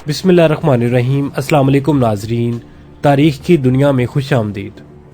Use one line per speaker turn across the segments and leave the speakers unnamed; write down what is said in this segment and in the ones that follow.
बिस्मिल्लाहिर्रहमानिर्रहीम। अस्सलाम वालेकुम नाजरीन, तारीख की दुनिया में खुश आमदीद।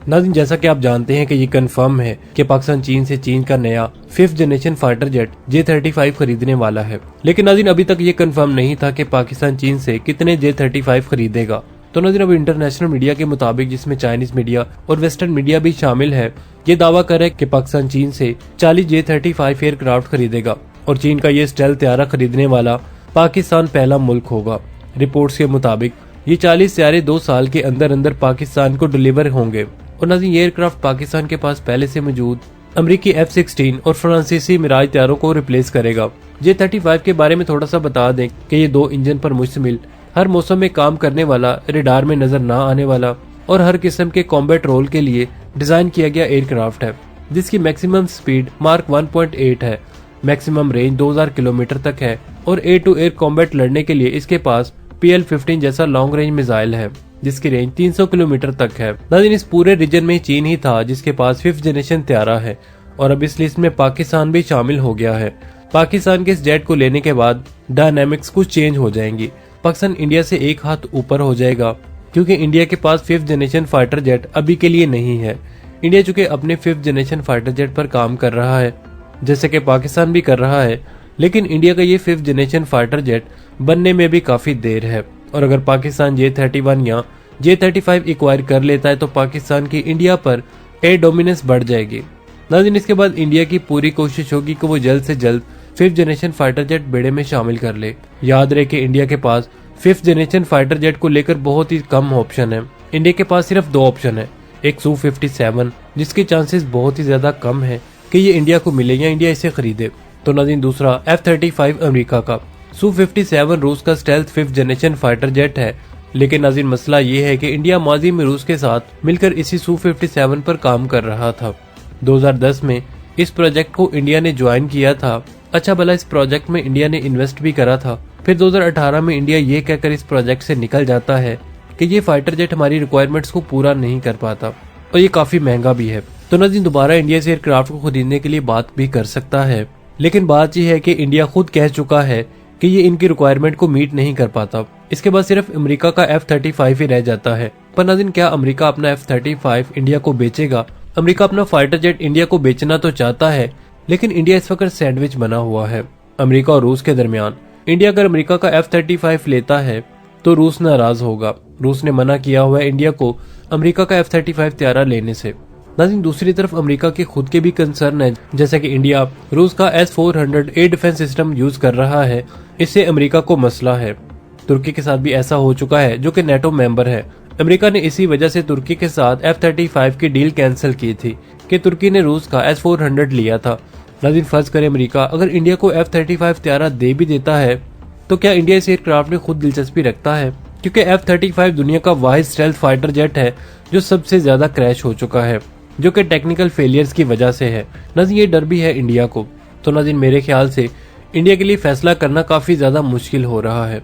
नाज़रीन, जैसा कि आप जानते हैं कि ये कंफर्म है कि पाकिस्तान चीन का नया 5th generation fighter jet J-35 खरीदने वाला है। लेकिन नाज़रीन, अभी तक ये कंफर्म नहीं था कि पाकिस्तान चीन से कितने J-35 खरीदेगा। तो नाज़रीन, अब इंटरनेशनल मीडिया के मुताबिक, जिसमें चाइनीज मीडिया और वेस्टर्न मीडिया भी शामिल है, ये दावा करे कि पाकिस्तान चीन से 40 J-35 एयरक्राफ्ट खरीदेगा और चीन का ये स्टेल्थ तैयारा खरीदने वाला पाकिस्तान पहला मुल्क होगा। रिपोर्ट्स के मुताबिक ये 40 तैयारे 2 साल के अंदर अंदर पाकिस्तान को डिलीवर होंगे। और नाज़रीन, ये एयरक्राफ्ट पाकिस्तान के पास पहले से मौजूद अमेरिकी F-16 और फ्रांसीसी मिराज तैयारों को रिप्लेस करेगा। J-35 के बारे में थोड़ा सा बता दें कि ये 2 इंजन पर मुश्तमिल, हर मौसम में काम करने वाला, रेडार में नजर ना आने वाला और हर किस्म के कॉम्बैट रोल के लिए डिजाइन किया गया एयरक्राफ्ट है, जिसकी मैक्सिमम स्पीड मार्क 1.8 है। मैक्सिमम रेंज 2000 किलोमीटर तक है और एयर टू एयर कॉम्बैट लड़ने के लिए इसके पास PL-15 जैसा लॉन्ग रेंज मिसाइल है, जिसकी रेंज 300 किलोमीटर तक है। नाज़रीन, इस पूरे रीजन में चीन ही था जिसके पास 5th जनरेशन तैयारा है और अब इस लिस्ट में पाकिस्तान भी शामिल हो गया है। पाकिस्तान के इस जेट को लेने के बाद डायनामिक्स कुछ चेंज हो जाएंगी। पाकिस्तान इंडिया से एक हाथ ऊपर हो जाएगा, क्योंकि इंडिया के पास 5th जनरेशन फाइटर जेट अभी के लिए नहीं है। इंडिया चूंकि अपने 5th जनरेशन फाइटर जेट पर काम कर रहा है, जैसे कि पाकिस्तान भी कर रहा है, लेकिन इंडिया का ये 5th जनरेशन फाइटर जेट बनने में भी काफी देर है। और अगर पाकिस्तान J-31 या J-35 एक्वायर कर लेता है तो पाकिस्तान की इंडिया पर एयर डोमिनेंस बढ़ जाएगी। नाज़रीन, इसके बाद इंडिया की पूरी कोशिश होगी कि वो जल्द से जल्द 5th जनरेशन फाइटर जेट बेड़े में शामिल कर ले। याद रहे कि इंडिया के पास 5th जनरेशन फाइटर जेट को लेकर बहुत ही कम ऑप्शन है। इंडिया के पास सिर्फ 2 ऑप्शन है, एक Su-57 जिसके चांसेस बहुत ही ज्यादा कम है कि ये इंडिया को मिले या इंडिया इसे खरीदे। तो नाज़रीन, दूसरा F-35 अमेरिका का। Su-57 रूस का stealth 5th generation fighter jet है, लेकिन नाज़रीन मसला ये है कि इंडिया माजी में रूस के साथ मिलकर इसी Su-57 पर काम कर रहा था। 2010 में इस प्रोजेक्ट को इंडिया ने ज्वाइन किया था। अच्छा भला इस प्रोजेक्ट में इंडिया ने इन्वेस्ट भी करा था। फिर 2018 में इंडिया ये कहकर इस प्रोजेक्ट से निकल जाता है कि ये फाइटर जेट हमारी रिक्वायरमेंट्स को पूरा नहीं कर पाता और ये काफी महंगा भी है। तो नाज़रीन, दोबारा इंडिया से एयरक्राफ्ट को खरीदने के लिए बात भी कर सकता है, लेकिन बात यह है कि इंडिया खुद कह चुका है कि ये इनकी रिक्वायरमेंट को मीट नहीं कर पाता। इसके बाद सिर्फ अमेरिका का F-35 ही रह जाता है। पर नाज़रीन, क्या अमेरिका अपना F-35 इंडिया को बेचेगा? अमेरिका अपना फाइटर जेट इंडिया को बेचना तो चाहता है, लेकिन इंडिया इस वक्त सैंडविच बना हुआ है अमेरिका और रूस के दरमियान। इंडिया अगर अमेरिका का F-35 लेता है तो रूस नाराज होगा। रूस ने मना किया हुआ है इंडिया को अमेरिका का F-35 तैयारा लेने से। नाज़रीन, दूसरी तरफ अमेरिका के खुद के भी कंसर्न है, जैसे कि इंडिया रूस का S-400 air defence system use कर रहा है, इससे अमेरिका को मसला है। तुर्की के साथ भी ऐसा हो चुका है, जो कि नेटो मेंबर है। अमेरिका ने इसी वजह से तुर्की के साथ F-35 की डील कैंसिल की थी कि तुर्की ने रूस का S-400 लिया था। नाज़रीन, फर्ज करें अमेरिका अगर इंडिया को F-35 तैयारा दे भी देता है, तो क्या इंडिया इस एयरक्राफ्ट में खुद दिलचस्पी रखता है? क्योंकि F-35 दुनिया का वाहिद स्टेल्थ फाइटर जेट है जो सबसे ज्यादा क्रैश हो चुका है, जो कि टेक्निकल फेलियर्स की वजह से है। नाज़रीन, ये डर भी है इंडिया को। तो नाज़रीन, मेरे ख्याल से इंडिया के लिए फैसला करना काफी ज्यादा मुश्किल हो रहा है।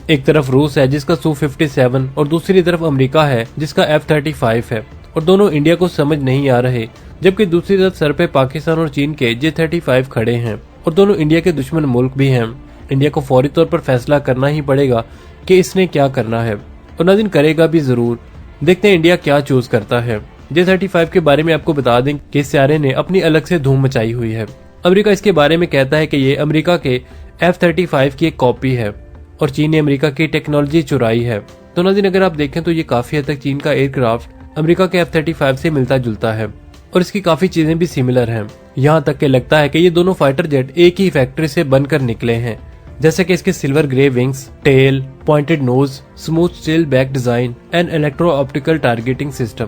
एक तरफ रूस है जिसका Su-57 और दूसरी तरफ अमेरिका है जिसका F-35 है, और दोनों इंडिया को समझ नहीं आ रहे, जबकि दूसरी तरफ सर पे पाकिस्तान और चीन के J-35 खड़े हैं और दोनों इंडिया के दुश्मन मुल्क भी हैं। इंडिया को फौरी तौर पर फैसला करना ही पड़ेगा कि इसने क्या करना है, और नाज़रीन करेगा भी जरूर। देखते हैं इंडिया क्या चूज करता है। J-35 के बारे में आपको बता दें कि इस सियारे ने अपनी अलग से धूम मचाई हुई है। अमेरिका इसके बारे में कहता है कि ये अमेरिका के F-35 की एक कॉपी है और चीन ने अमेरिका की टेक्नोलॉजी चुराई है। तो नाज़रीन, अगर आप देखें तो ये काफी हद तक चीन का एयरक्राफ्ट अमेरिका के F-35 से मिलता जुलता है और इसकी काफी चीजें भी सिमिलर हैं। यहाँ तक के लगता है कि ये दोनों फाइटर जेट एक ही फैक्ट्री से बनकर निकले हैं, जैसे कि इसके silver grey wings, tail, pointed nose, smooth still back design and electro optical targeting system,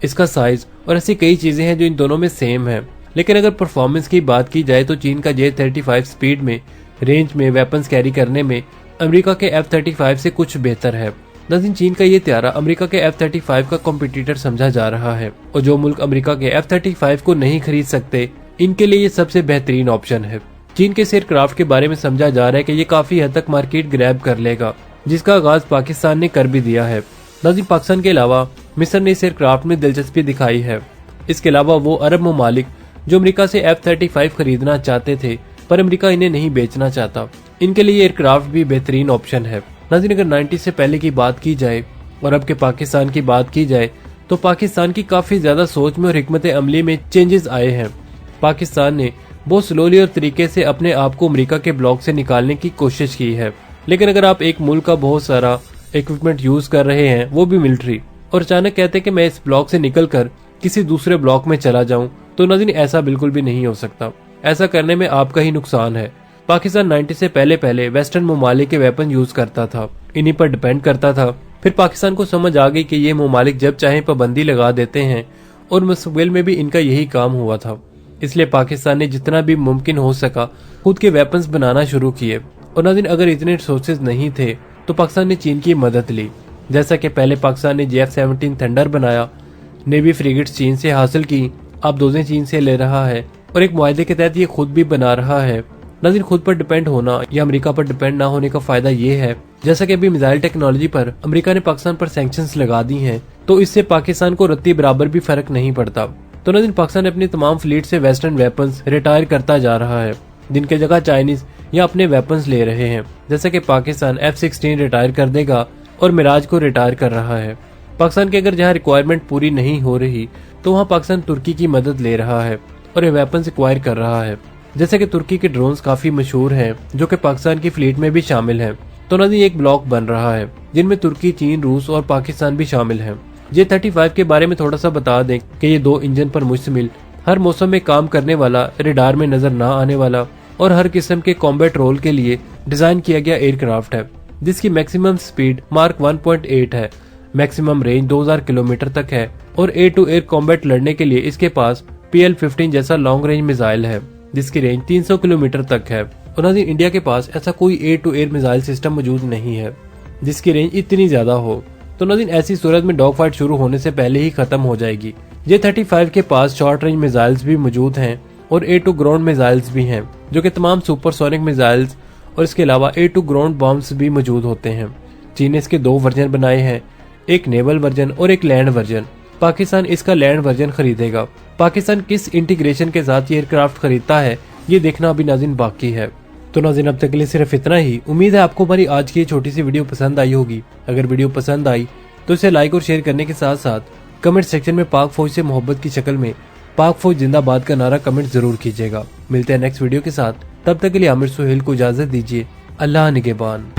इसका साइज और ऐसी कई चीजें हैं जो इन दोनों में सेम है। लेकिन अगर परफॉर्मेंस की बात की जाए तो चीन का J-35 स्पीड में, रेंज में, वेपन्स कैरी करने में अमेरिका के F-35 से कुछ बेहतर है। नाज़रीन, चीन का ये तैयारा अमेरिका के F-35 का कॉम्पिटिटर समझा जा रहा है और जो मुल्क अमेरिका के F-35 को नहीं खरीद सकते, इनके लिए ये सबसे बेहतरीन ऑप्शन है। चीन के एयरक्राफ्ट के बारे में समझा जा रहा है कि ये काफी हद तक मार्केट ग्रैब कर लेगा, जिसका आगाज पाकिस्तान ने कर भी दिया है। नाज़रीन, पाकिस्तान के अलावा मिस्र ने इस एयरक्राफ्ट में दिलचस्पी दिखाई है। इसके अलावा वो अरब ममालिक जो अमेरिका से F-35 खरीदना चाहते थे, पर अमेरिका इन्हें नहीं बेचना चाहता। इनके लिए एयरक्राफ्ट भी बेहतरीन ऑप्शन है। नाज़रीन, अगर 90 से पहले की बात की जाए और अब के पाकिस्तान की बात की जाए तो पाकिस्तान की काफी ज्यादा सोच में और हिकमत अमली में चेंजेस आए हैं। पाकिस्तान ने बहुत स्लोली और तरीके से अपने आप को अमेरिका के ब्लॉक से निकालने की कोशिश की है। लेकिन अगर आप एक मुल्क का बहुत सारा इक्विपमेंट यूज कर रहे हैं, वो भी मिलिट्री, और अचानक कहते हैं कि मैं इस ब्लॉक से निकलकर किसी दूसरे ब्लॉक में चला जाऊं, तो नाज़रीन ऐसा बिल्कुल भी नहीं हो सकता। ऐसा करने में आपका ही नुकसान है। पाकिस्तान 90 से पहले वेस्टर्न ममालिक के वेपन यूज करता था, इन्हीं पर डिपेंड करता था। फिर पाकिस्तान को समझ आ गई कि ये ममालिक जब चाहे पाबंदी लगा देते हैं, और मुस्तकबिल में भी इनका यही काम हुआ था। इसलिए पाकिस्तान ने जितना भी मुमकिन हो सका खुद के वेपन्स बनाना शुरू किए। और नाज़रीन, अगर इतने रिसोर्सेज नहीं थे तो पाकिस्तान ने चीन की मदद ली। जैसा कि पहले पाकिस्तान ने JF-17 थंडर बनाया, नेवी फ्रिगेट्स चीन से हासिल की, अब डोजें चीन से ले रहा है, और एक मुआहदे के तहत ये खुद भी बना रहा है। नाज़रीन, खुद पर डिपेंड होना या अमेरिका पर डिपेंड ना होने का फायदा ये है, जैसा कि अभी मिसाइल टेक्नोलॉजी पर अमेरिका ने पाकिस्तान पर सैंक्शंस लगा दी हैं, तो इससे पाकिस्तान को रत्ती बराबर भी फर्क नहीं पड़ता। तो नाज़रीन, पाकिस्तान अपनी तमाम फ्लीट से वेस्टर्न वेपन्स रिटायर करता जा रहा है, जिनके जगह चाइनीज या अपने वेपन्स ले रहे हैं। जैसा कि पाकिस्तान F-16 रिटायर कर देगा और मिराज को रिटायर कर रहा है। पाकिस्तान की अगर जहाँ रिक्वायरमेंट पूरी नहीं हो रही तो वहाँ पाकिस्तान तुर्की की मदद ले रहा है और ये वेपन्स एक्वायर कर रहा है। जैसे कि तुर्की के ड्रोन्स काफी मशहूर हैं, जो कि पाकिस्तान की फ्लीट में भी शामिल हैं। तो नाज़रीन, एक ब्लॉक बन रहा है जिनमें तुर्की, चीन, रूस और पाकिस्तान भी शामिल हैं। J-35 के बारे में थोड़ा सा बता दें कि ये 2 इंजन पर मुश्तमिल, हर मौसम में काम करने वाला, रेडार में नजर ना आने वाला और हर किस्म के कॉम्बैट रोल के लिए डिजाइन किया गया एयरक्राफ्ट है, जिसकी मैक्सिमम स्पीड मार्क 1.8 है, मैक्सिमम रेंज 2000 किलोमीटर तक है, और एयर टू एयर कॉम्बैट लड़ने के लिए इसके पास PL-15 जैसा लॉन्ग रेंज मिसाइल है, जिसकी रेंज 300 किलोमीटर तक है। और नाज़रीन, इंडिया के पास ऐसा कोई air to air missile system मौजूद नहीं है जिसकी रेंज इतनी ज्यादा हो। तो नाज़रीन, ऐसी सूरत में डॉग फाइट शुरू होने से पहले ही खत्म हो जाएगी। J-35 के पास शॉर्ट रेंज मिसाइल्स भी मौजूद हैं और एयर टू ग्राउंड मिसाइल्स भी हैं, जो कि तमाम सुपरसोनिक मिसाइल्स, और इसके अलावा एयर टू ग्राउंड बॉम्ब्स भी मौजूद होते हैं। चीन ने इसके 2 वर्जन बनाए हैं, एक नेवल वर्जन और एक लैंड वर्जन। पाकिस्तान इसका लैंड वर्जन खरीदेगा। पाकिस्तान किस इंटीग्रेशन के साथ ये एयरक्राफ्ट खरीदता है, ये देखना अभी नाज़रीन बाकी है। तो नाज़रीन, अब तक के लिए सिर्फ इतना ही। उम्मीद है आपको हमारी आज की ये छोटी सी वीडियो पसंद आई होगी। अगर वीडियो पसंद आई तो इसे लाइक और शेयर करने के साथ साथ कमेंट सेक्शन में पाक फौज से मोहब्बत की शक्ल में पाक फौज जिंदाबाद का नारा कमेंट जरूर कीजिएगा। मिलते हैं नेक्स्ट वीडियो के साथ, तब तक के लिए आमिर सुहेल को इजाजत दीजिए। अल्लाह निगहबान।